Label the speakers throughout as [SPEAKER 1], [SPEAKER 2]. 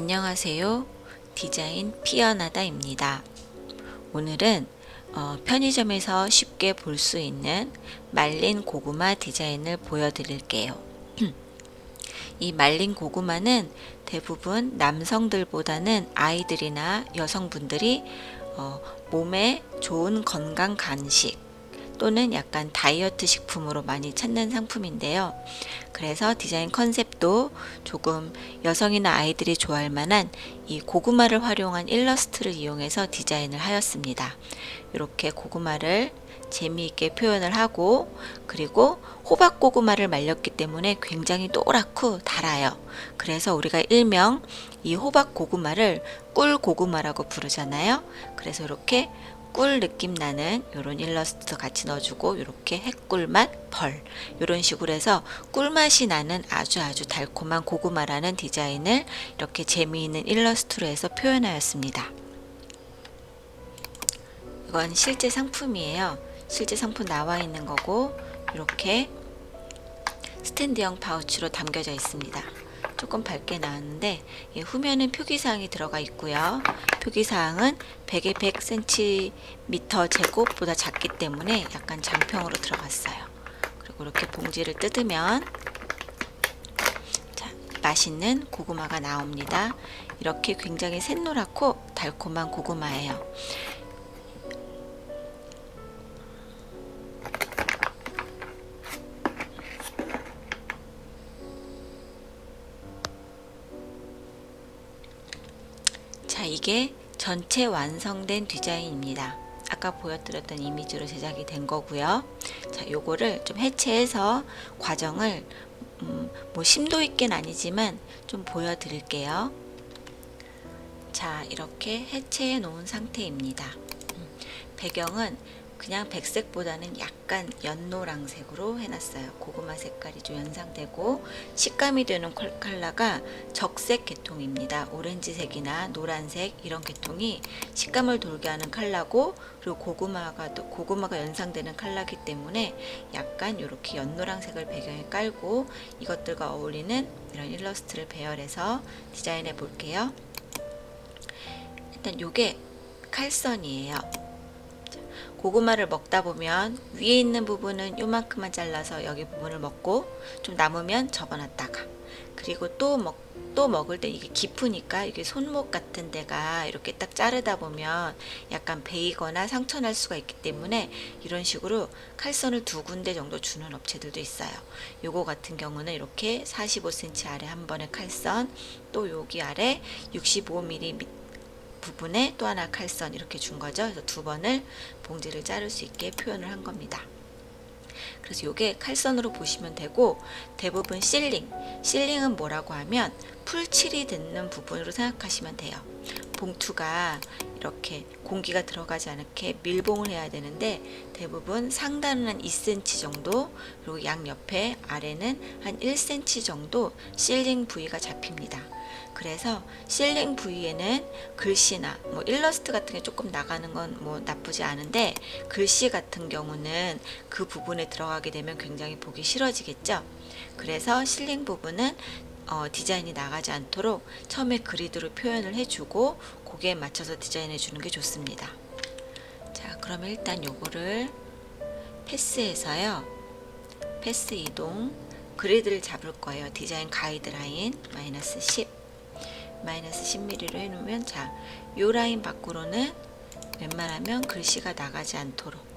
[SPEAKER 1] 안녕하세요. 디자인 피어나다입니다. 오늘은 편의점에서 쉽게 볼 수 있는 말린 고구마 디자인을 보여드릴게요. 이 말린 고구마는 대부분 남성들보다는 아이들이나 여성분들이 몸에 좋은 건강 간식 또는 약간 다이어트 식품으로 많이 찾는 상품인데요. 그래서 디자인 컨셉도 조금 여성이나 아이들이 좋아할 만한 이 고구마를 활용한 일러스트를 이용해서 디자인을 하였습니다. 이렇게 고구마를 재미있게 표현을 하고, 그리고 호박 고구마를 말렸기 때문에 굉장히 노랗고 달아요. 그래서 우리가 일명 이 호박 고구마를 꿀 고구마라고 부르잖아요. 그래서 이렇게 꿀 느낌 나는 이런 일러스트 같이 넣어주고, 이렇게 핵꿀맛 벌 이런 식으로 해서 꿀맛이 나는 아주 달콤한 고구마라는 디자인을 이렇게 재미있는 일러스트로 해서 표현하였습니다. 이건 실제 상품이에요. 실제 상품 나와 있는 거고, 이렇게 스탠드형 파우치로 담겨져 있습니다. 조금 밝게 나왔는데 후면은 표기사항이 들어가 있고요. 표기사항은 100에 100cm 제곱보다 작기 때문에 약간 장평으로 들어갔어요. 그리고 이렇게 봉지를 뜯으면 맛있는 고구마가 나옵니다. 이렇게 굉장히 샛노랗고 달콤한 고구마예요. 자, 이게 전체 완성된 디자인입니다. 아까 보여드렸던 이미지로 제작이 된 거고요. 자, 요거를 좀 해체해서 과정을 뭐 심도 있게는 아니지만 좀 보여드릴게요. 자, 이렇게 해체해 놓은 상태입니다. 배경은 그냥 백색보다는 약간 연노랑색으로 해놨어요. 고구마 색깔이 좀 연상되고, 식감이 되는 컬러가 적색 계통입니다. 오렌지색이나 노란색 이런 계통이 식감을 돌게 하는 컬러고, 그리고 고구마가 연상되는 컬러이기 때문에 약간 이렇게 연노랑색을 배경에 깔고 이것들과 어울리는 이런 일러스트를 배열해서 디자인해 볼게요. 일단 요게 칼선이에요. 고구마를 먹다 보면 위에 있는 부분은 요만큼만 잘라서 여기 부분을 먹고, 좀 남으면 접어놨다가, 그리고 또 먹을 때 이게 깊으니까 이게 손목 같은 데가 이렇게 딱 자르다 보면 약간 베이거나 상처 날 수가 있기 때문에 이런 식으로 칼선을 두 군데 정도 주는 업체들도 있어요. 요거 같은 경우는 이렇게 45cm 아래 한 번에 칼선, 또 여기 아래 65mm 부분에 또 하나 칼선 이렇게 준 거죠. 그래서 두 번을 봉지를 자를 수 있게 표현을 한 겁니다. 그래서 이게 칼선으로 보시면 되고, 대부분 실링은 뭐라고 하면 풀칠이 듣는 부분으로 생각하시면 돼요. 봉투가 이렇게 공기가 들어가지 않게 밀봉을 해야 되는데, 대부분 상단은 한 2cm 정도, 그리고 양옆에 아래는 한 1cm 정도 실링 부위가 잡힙니다. 그래서 실링 부위에는 글씨나 뭐 일러스트 같은 게 조금 나가는 건 뭐 나쁘지 않은데, 글씨 같은 경우는 그 부분에 들어가게 되면 굉장히 보기 싫어지겠죠. 그래서 실링 부분은 디자인이 나가지 않도록 처음에 그리드로 표현을 해주고 거기에 맞춰서 디자인해 주는 게 좋습니다. 자, 그러면 일단 요거를 패스해서요, 패스 이동, 그리드를 잡을 거예요. 디자인 가이드라인 -10mm로 해놓으면, 자, 요 라인 밖으로는 웬만하면 글씨가 나가지 않도록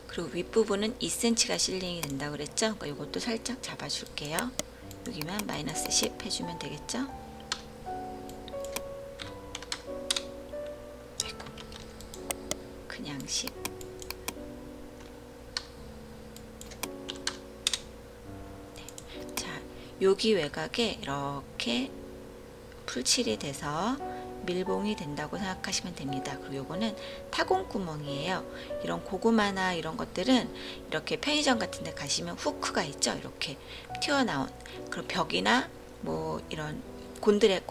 [SPEAKER 1] 그리고 윗부분은 2cm가 실링이 된다고 그랬죠? 그러니까 이것도 살짝 잡아줄게요. 여기만 -10 해주면 되겠죠? 그냥 10. 네. 자, 여기 외곽에 이렇게 풀칠이 돼서 밀봉이 된다고 생각하시면 됩니다. 그리고 요거는 타공구멍이에요. 이런 고구마나 이런 것들은 이렇게 편의점 같은 데 가시면 후크가 있죠. 이렇게 튀어나온 그런 벽이나 뭐 이런 곤드락?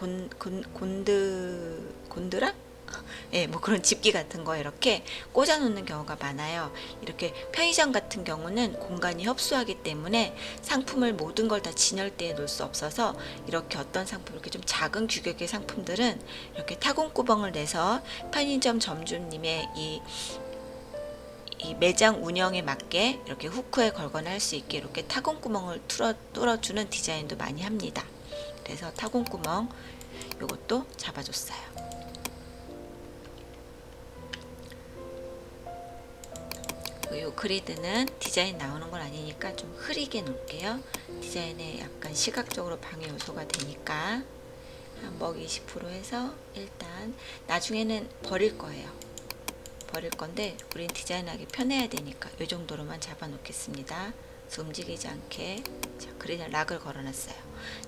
[SPEAKER 1] 예, 뭐 그런 집기 같은 거 이렇게 꽂아 놓는 경우가 많아요. 이렇게 편의점 같은 경우는 공간이 협소하기 때문에 상품을 모든 걸 다 진열대에 놓을 수 없어서 이렇게 어떤 상품, 이렇게 좀 작은 규격의 상품들은 이렇게 타공구멍을 내서 편의점 점주님의 이 매장 운영에 맞게 이렇게 후크에 걸거나 할 수 있게 이렇게 타공구멍을 뚫어주는 디자인도 많이 합니다. 그래서 타공구멍 요것도 잡아줬어요. 요 그리드는 디자인 나오는 건 아니니까 좀 흐리게 놓을게요. 디자인에 약간 시각적으로 방해 요소가 되니까 먹 20% 해서 일단 나중에는 버릴 거예요. 버릴 건데 우린 디자인하기 편해야 되니까 이 정도로만 잡아 놓겠습니다. 움직이지 않게. 자, 그리드 락을 걸어놨어요.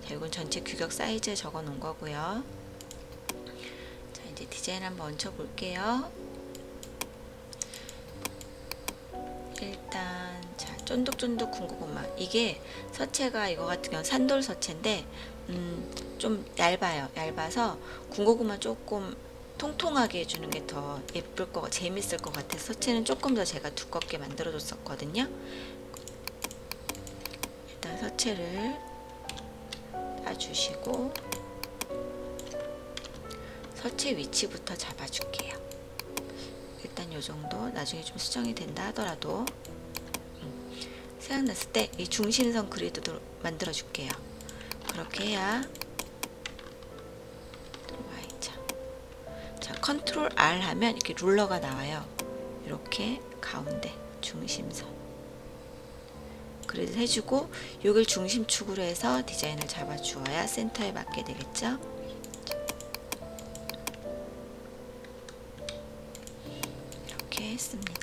[SPEAKER 1] 자, 이건 전체 규격 사이즈에 적어 놓은 거고요. 자, 이제 디자인 한번 얹혀 볼게요. 일단 자, 쫀득쫀득 군고구마. 이게 서체가 이거 같은 경우 산돌 서체인데 좀 얇아서 군고구마 조금 통통하게 해주는 게 더 예쁠 거 재밌을 것 같아서 서체는 조금 더 제가 두껍게 만들어 줬었거든요. 일단 서체를 따주시고 서체 위치부터 잡아줄게요. 일단 요 정도. 나중에 좀 수정이 된다 하더라도 생각났을 때 이 중심선 그리드도 만들어 줄게요. 그렇게 해야 들어와있죠. 자, 컨트롤 R 하면 이렇게 룰러가 나와요. 이렇게 가운데 중심선 그리드 해주고 여길 중심축으로 해서 디자인을 잡아 주어야 센터에 맞게 되겠죠. 이렇게 했습니다.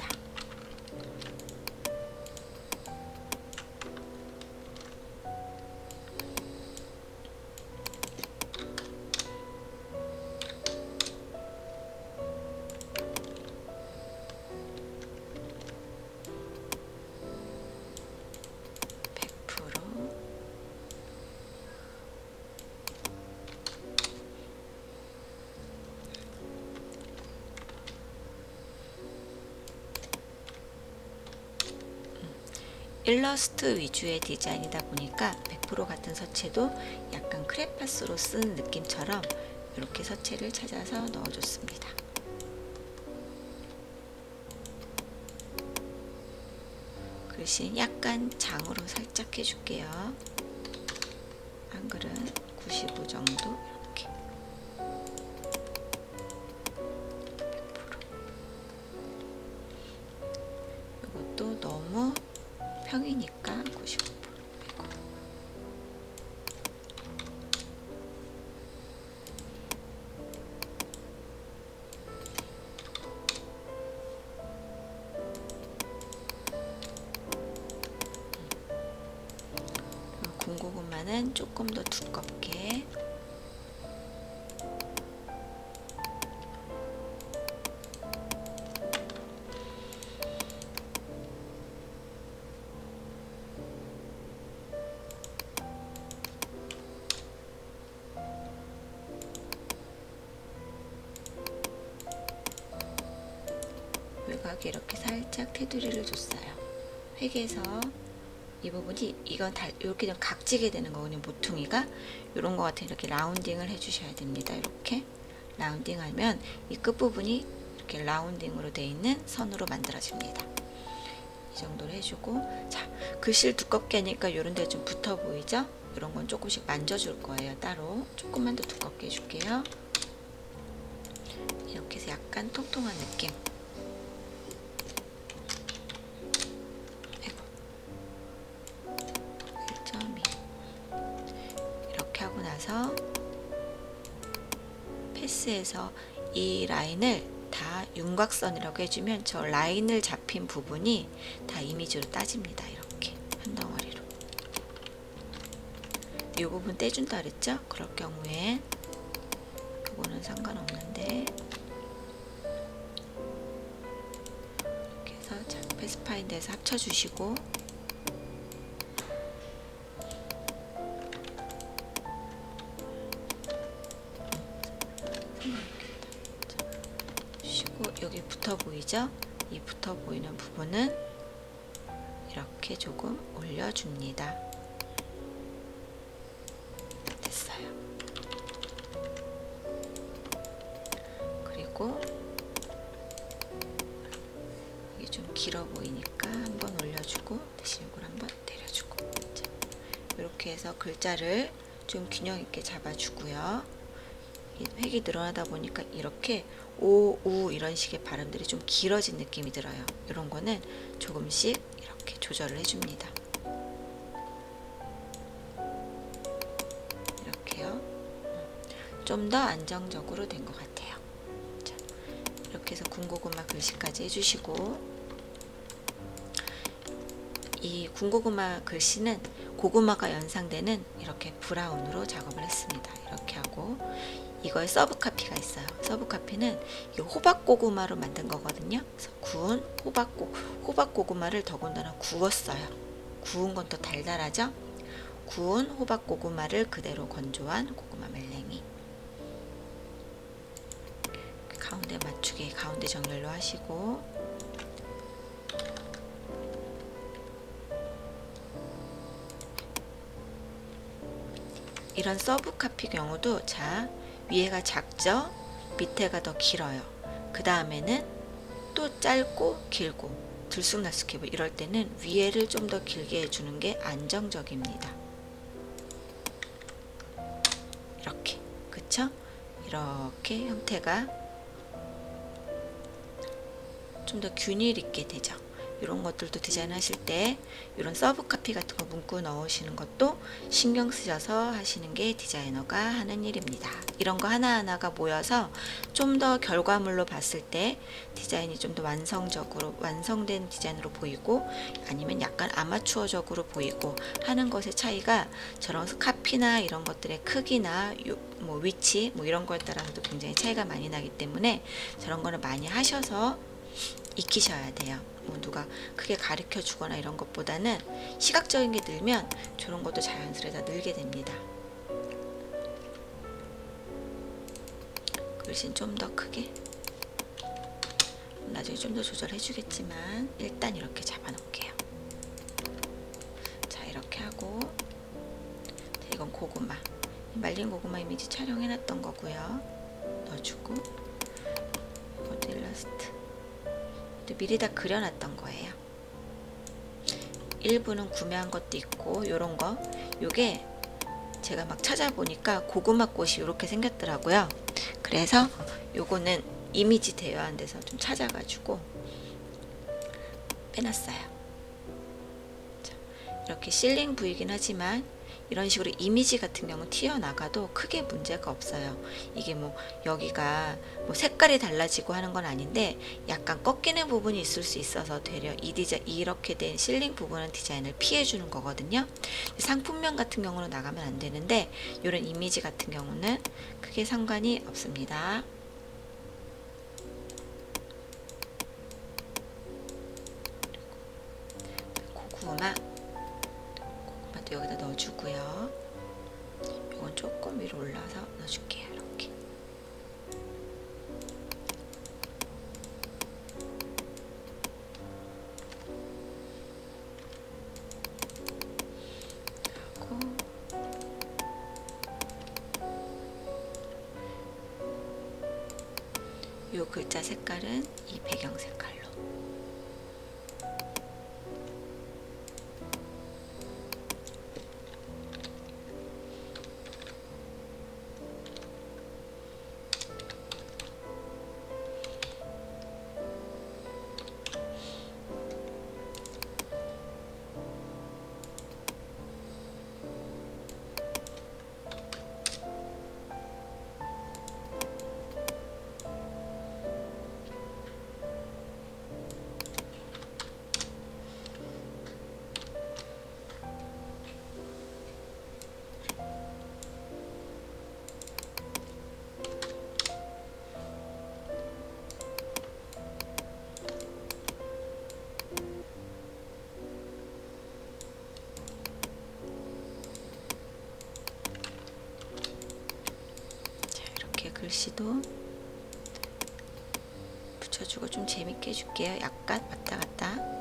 [SPEAKER 1] 일러스트 위주의 디자인이다 보니까 100% 같은 서체도 약간 크레파스로 쓴 느낌처럼 이렇게 서체를 찾아서 넣어줬습니다. 글씨 약간 장으로 살짝 해줄게요. 한글은 95 정도 이렇게. 100%. 이것도 너무 평이니까 95%. 군고구마는 조금 더 두껍게. 외곽에 이렇게 살짝 테두리를 줬어요. 획에서 이 부분이 이건 다 이렇게 좀 각지게 되는 거거든요. 모퉁이가 이런 거 같은 이렇게 라운딩을 해주셔야 됩니다. 이렇게 라운딩하면 이 끝 부분이 이렇게 라운딩으로 되어 있는 선으로 만들어집니다. 이 정도로 해주고, 자, 글씨를 두껍게 하니까 이런 데 좀 붙어 보이죠? 이런 건 조금씩 만져줄 거예요. 따로 조금만 더 두껍게 해줄게요. 이렇게 해서 약간 통통한 느낌. 이렇게 하고 나서 패스해서 이 라인을 다 윤곽선이라고 해주면 저 라인을 잡힌 부분이 다 이미지로 따집니다. 이렇게 한 덩어리로. 이 부분 떼준다 그랬죠? 그럴 경우에 그거는 상관없는데. 이렇게 해서 자, 패스파인더에서 합쳐주시고, 여기 붙어 보이죠? 이 붙어 보이는 부분은 이렇게 조금 올려줍니다. 됐어요. 그리고 이게 좀 길어 보이니까 한번 올려주고 대신 이걸 한번 내려주고, 자, 이렇게 해서 글자를 좀 균형 있게 잡아주고요. 획이 늘어나다 보니까 이렇게 오, 우 이런 식의 발음들이 좀 길어진 느낌이 들어요. 이런 거는 조금씩 이렇게 조절을 해줍니다. 이렇게요. 좀 더 안정적으로 된 것 같아요. 자, 이렇게 해서 군고구마 글씨까지 해주시고, 이 군고구마 글씨는 고구마가 연상되는 이렇게 브라운으로 작업을 했습니다. 이렇게 하고, 이거에 서브 카피가 있어요. 서브 카피는 호박 고구마로 만든 거거든요. 그래서 구운 호박 고구마를 더군다나 구웠어요. 구운 건 또 달달하죠. 구운 호박 고구마를 그대로 건조한 고구마 멜랭이. 가운데 맞추기, 가운데 정렬로 하시고, 이런 서브 카피 경우도 자, 위에가 작죠? 밑에가 더 길어요. 그 다음에는 또 짧고 길고 들쑥날쑥해 이럴 때는 위에를 좀 더 길게 해주는 게 안정적입니다. 이렇게, 그쵸? 이렇게 형태가 좀 더 균일 있게 되죠. 이런 것들도 디자인 하실 때 이런 서브 카피 같은 거 문구 넣으시는 것도 신경 쓰셔서 하시는 게 디자이너가 하는 일입니다. 이런 거 하나하나가 모여서 좀 더 결과물로 봤을 때 디자인이 좀 더 완성된 디자인으로 보이고, 아니면 약간 아마추어적으로 보이고 하는 것의 차이가 저런 카피나 이런 것들의 크기나 뭐 위치 뭐 이런 거에 따라서도 굉장히 차이가 많이 나기 때문에 저런 거는 많이 하셔서 익히셔야 돼요. 뭐 누가 크게 가르쳐 주거나 이런 것보다는 시각적인 게 늘면 저런 것도 자연스레 다 늘게 됩니다. 글씨는 좀 더 크게, 나중에 좀 더 조절해 주겠지만 일단 이렇게 잡아 놓을게요. 자, 이렇게 하고, 자, 이건 고구마, 말린 고구마 이미지 촬영해 놨던 거고요. 넣어주고, 이것도 일러스트 미리 다 그려놨던 거예요. 일부는 구매한 것도 있고, 요런 거, 요게 제가 막 찾아보니까 고구마 꽃이 이렇게 생겼더라고요. 그래서 요거는 이미지 대여한 데서 좀 찾아가지고 빼놨어요. 자, 이렇게 실링 부위긴 하지만 이런 식으로 이미지 같은 경우는 튀어나가도 크게 문제가 없어요. 이게 뭐 여기가 뭐 색깔이 달라지고 하는 건 아닌데 약간 꺾이는 부분이 있을 수 있어서 되려 이렇게 된 실링 부분은 디자인을 피해 주는 거거든요. 상품명 같은 경우는 나가면 안 되는데 이런 이미지 같은 경우는 크게 상관이 없습니다. 고구마도 여기다 넣어주고요. 이건 조금 위로 올라서 넣어줄게요. 이렇게. 하고 이 글자 색깔은 이 배경 색깔로. 글씨도 붙여주고 좀 재밌게 해줄게요. 약간 왔다 갔다.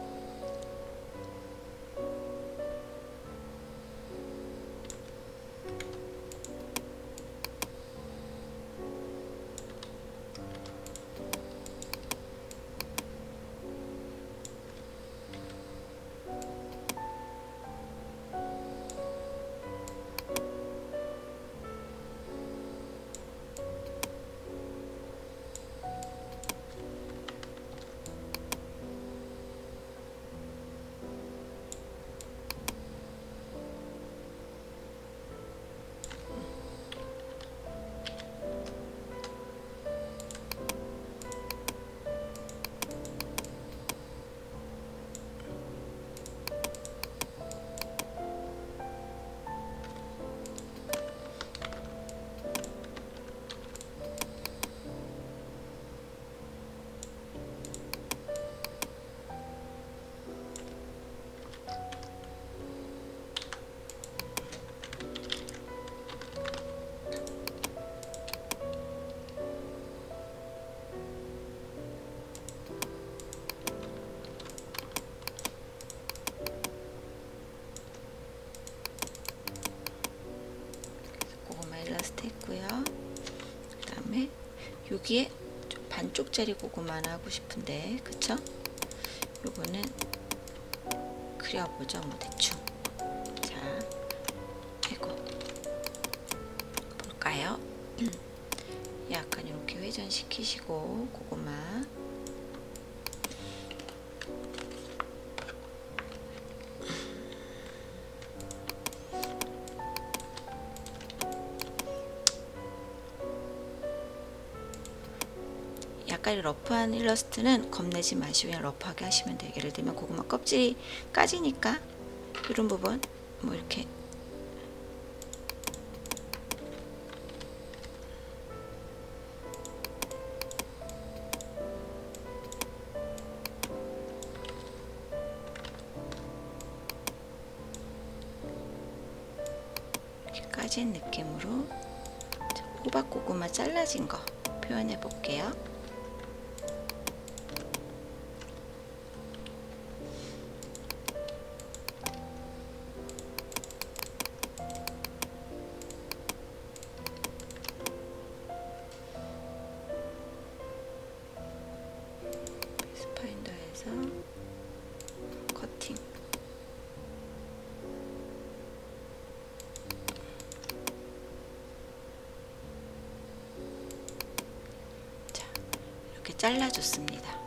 [SPEAKER 1] 일러스트 했고요. 그 다음에 여기에 좀 반쪽짜리 고구마 하나 하고 싶은데, 그쵸? 요거는 그려보죠, 뭐 대충. 자, 이거 볼까요? 약간 이렇게 회전시키시고 고구마. 약간 러프한 일러스트는 겁내지 마시고 그냥 러프하게 하시면 돼요. 예를 들면 고구마 껍질이 까지니까 이런 부분 뭐 이렇게 까진 느낌으로 호박 고구마 잘라진 거 표현해 볼게요. 스파인더에서 커팅. 자, 이렇게 잘라줬습니다.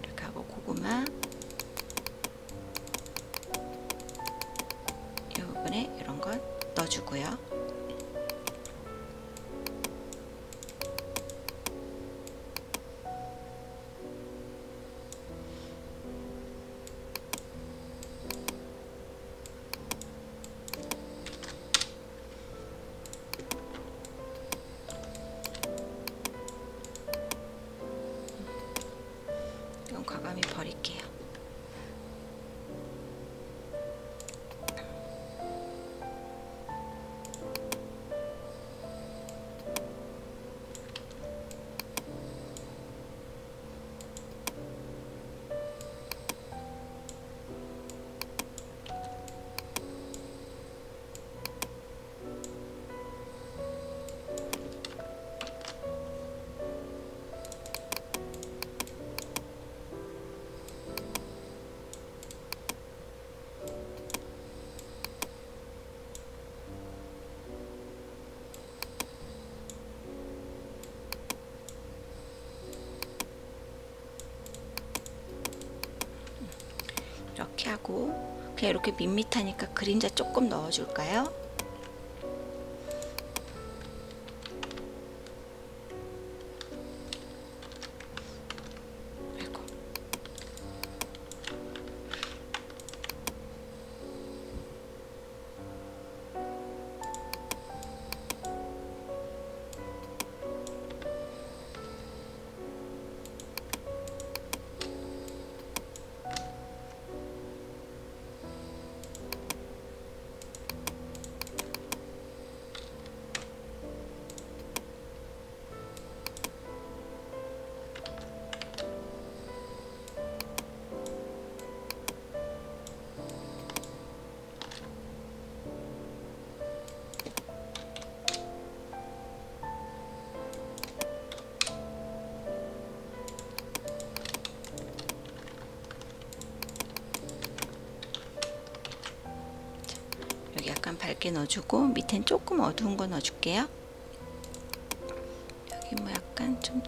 [SPEAKER 1] 이렇게 하고 고구마 이 부분에 이런 건 넣어주고요. 이건 과감히 버릴게요. 이렇게 하고 그냥 이렇게 밋밋하니까 그림자 조금 넣어줄까요? 아이고. 밝게 넣어주고 밑엔 조금 어두운 거 넣어줄게요. 여기 뭐 약간 좀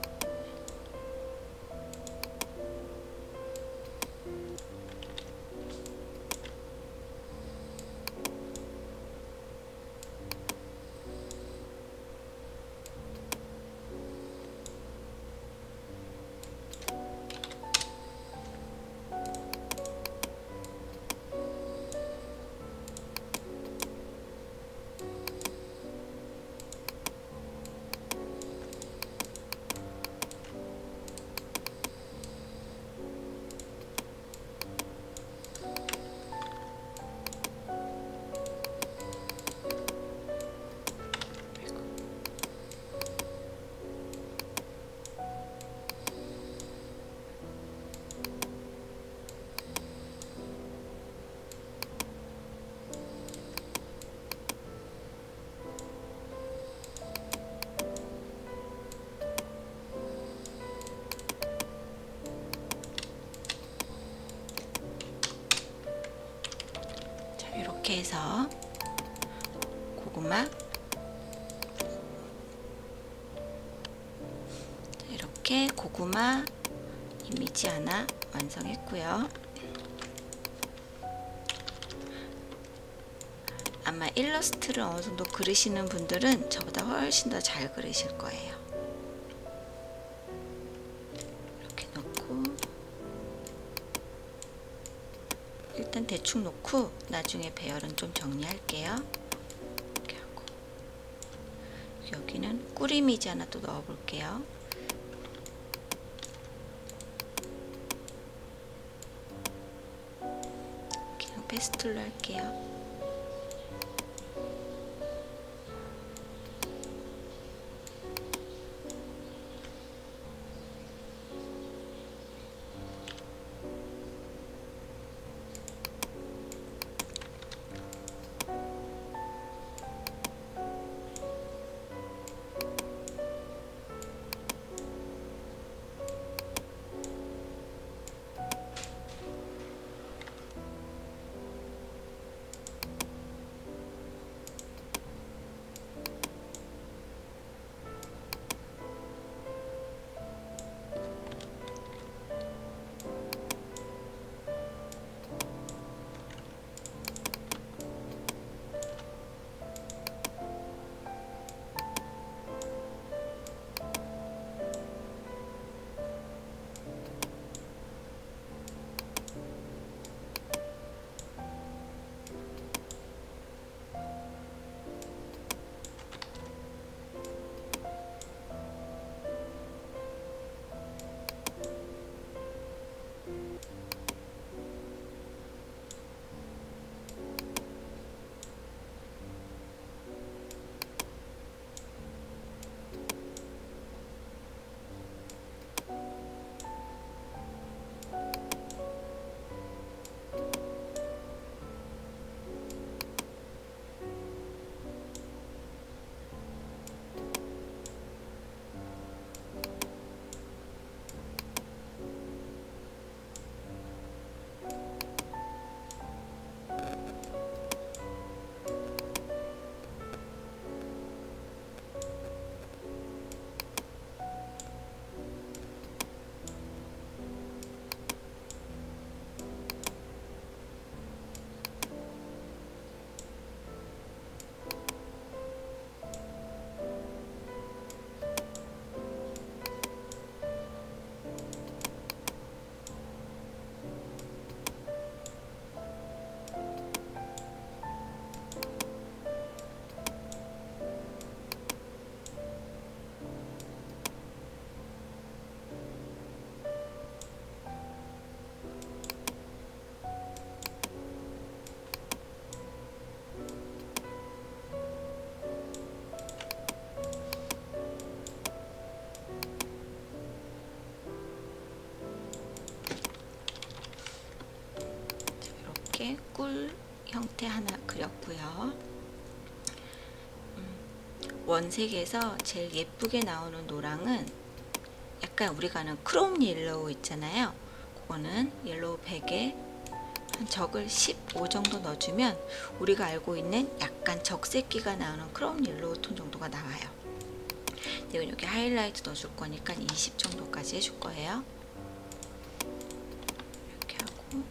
[SPEAKER 1] 이렇게 해서 고구마 이렇게 고구마 이미지 하나 완성했고요. 아마 일러스트를 어느 정도 그리시는 분들은 저보다 훨씬 더 잘 그리실 거예요. 이렇게 놓고 일단 대충 놓고 나중에 배열은 좀 정리할게요. 이렇게 하고 여기는 꿀 이미지 하나 또 넣어 볼게요. 그냥 페스툴로 할게요. 이렇게 꿀 형태 하나 그렸고요. 원색에서 제일 예쁘게 나오는 노랑은 약간 우리가 아는 크롬 옐로우 있잖아요. 그거는 옐로우 백에 한 적을 15 정도 넣어주면 우리가 알고 있는 약간 적색기가 나오는 크롬 옐로우 톤 정도가 나와요. 이건 여기 하이라이트 넣어줄 거니까 20 정도까지 해줄 거예요. 이렇게 하고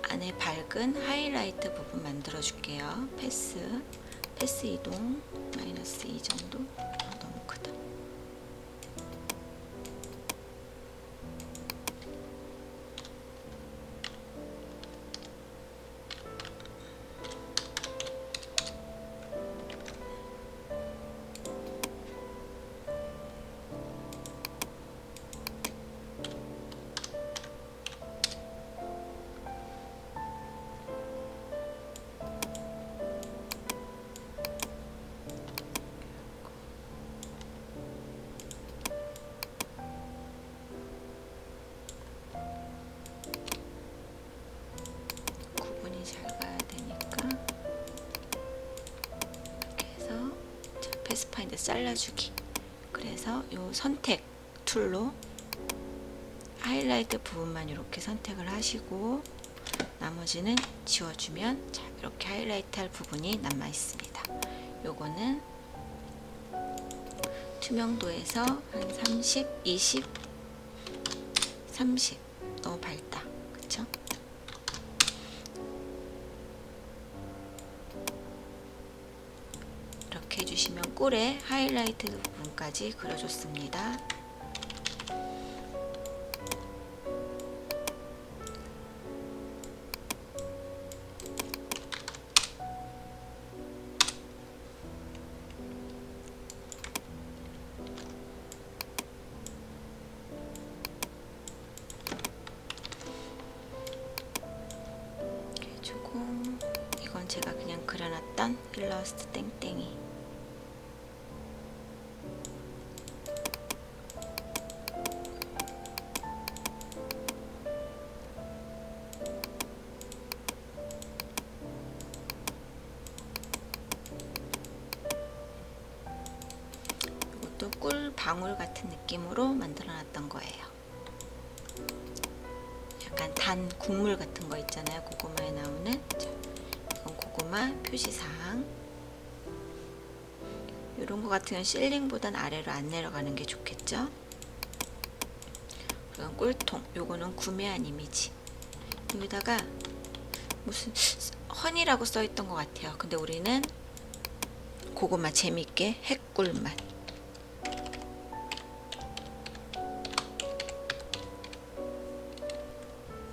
[SPEAKER 1] 안에 밝은 하이라이트 부분 만들어 줄게요. 패스 이동 마이너스 2 정도. 너무 크다. 잘 가야 되니까 이렇게 해서 패스파인더 잘라주기. 그래서 요 선택 툴로 하이라이트 부분만 이렇게 선택을 하시고 나머지는 지워주면 자, 이렇게 하이라이트 할 부분이 남아 있습니다. 요거는 투명도에서 한 30, 20, 30 너무 밝다. 그쵸? 이렇게 해주시면 꿀에 하이라이트 부분까지 그려줬습니다. 이렇게 해주고 이건 제가 그냥 그려놨던 일러스트 땡땡이. 이것도 꿀 방울 같은 느낌으로 만들어 놨던 거예요. 약간 단 국물 같은 거 있잖아요. 고구마에 나오는. 자, 이건 고구마 표시사항. 이런 거 같으면 실링보단 아래로 안 내려가는 게 좋겠죠. 이건 꿀통. 요거는 구매한 이미지. 여기다가 무슨 허니라고 써 있던 것 같아요. 근데 우리는 고구마 재밌게 핵꿀맛.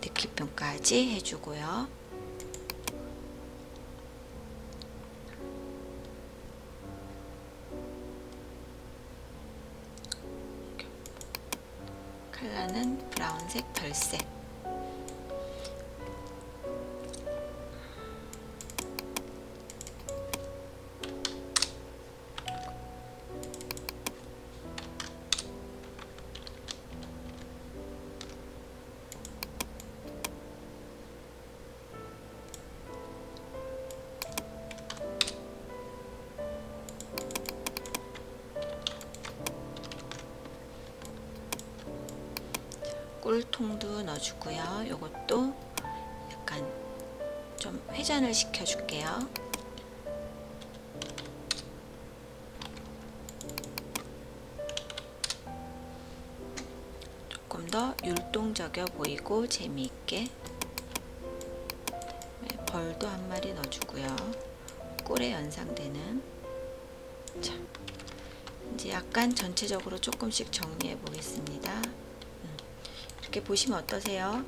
[SPEAKER 1] 느낌표까지 해주고요. 컬러는 브라운색, 별색. 꿀통도 넣어주고요. 요것도 약간 좀 회전을 시켜줄게요. 조금 더 율동적이어 보이고 재미있게. 벌도 한 마리 넣어주고요. 꿀에 연상되는. 자, 이제 약간 전체적으로 조금씩 정리해 보겠습니다. 이렇게 보시면 어떠세요?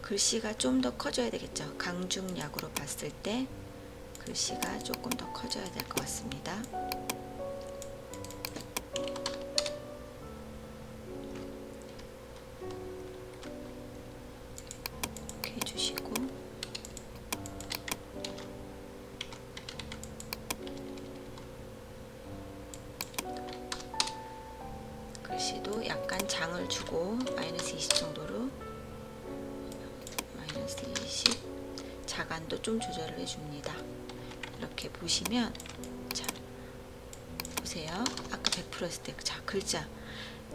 [SPEAKER 1] 글씨가 좀 더 커져야 되겠죠. 강중약으로 봤을 때 글씨가 조금 더 커져야 될 것 같습니다. 이렇게 해주시고 글씨도 약간 장을 주고 마이너스 20 정도로 마이너스 20 자간도 좀 조절을 해줍니다. 이렇게 보시면 자 보세요. 아까 100% 했을 때 자 글자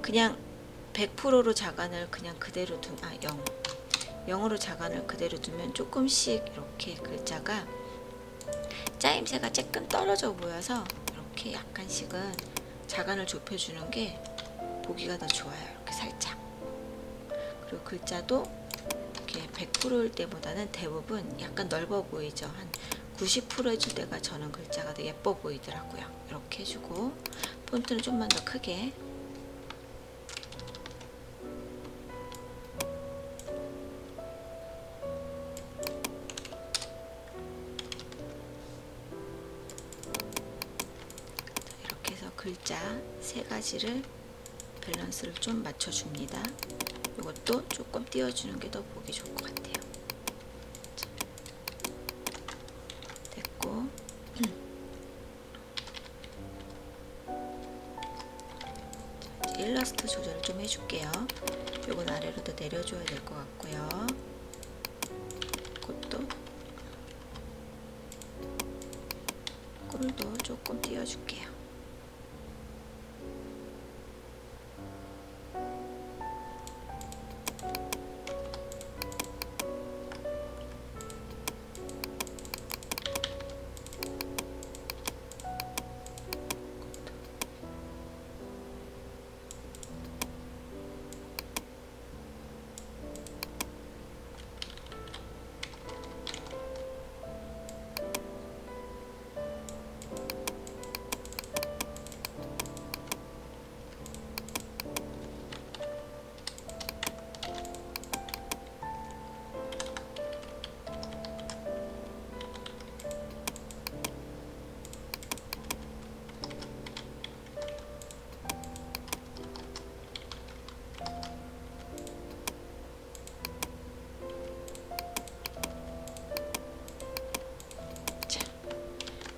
[SPEAKER 1] 그냥 100%로 자간을 그냥 그대로 0으로 자간을 그대로 두면 조금씩 이렇게 글자가 짜임새가 조금 떨어져 보여서 이렇게 약간씩은 자간을 좁혀주는 게 보기가 더 좋아요. 이렇게 살짝. 그리고 글자도 이렇게 100%일 때보다는 대부분 약간 넓어 보이죠. 한 90% 해줄 때가 저는 글자가 더 예뻐 보이더라고요. 이렇게 해주고 폰트는 좀만 더 크게. 이렇게 해서 글자 세 가지를 밸런스를 좀 맞춰줍니다. 이것도 조금 띄워주는 게 더 보기 좋을 것 같아요. 됐고, 이제 일러스트 조절을 좀 해줄게요. 요건 아래로 더 내려줘야 될 것 같고요. 그것도 꿀도 조금 띄워줄게요.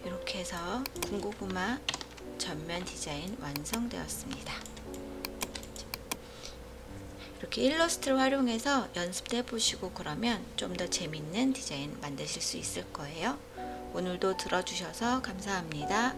[SPEAKER 1] 이렇게 해서 군고구마 전면 디자인 완성되었습니다. 이렇게 일러스트를 활용해서 연습도 해보시고 그러면 좀 더 재밌는 디자인 만드실 수 있을 거예요. 오늘도 들어주셔서 감사합니다.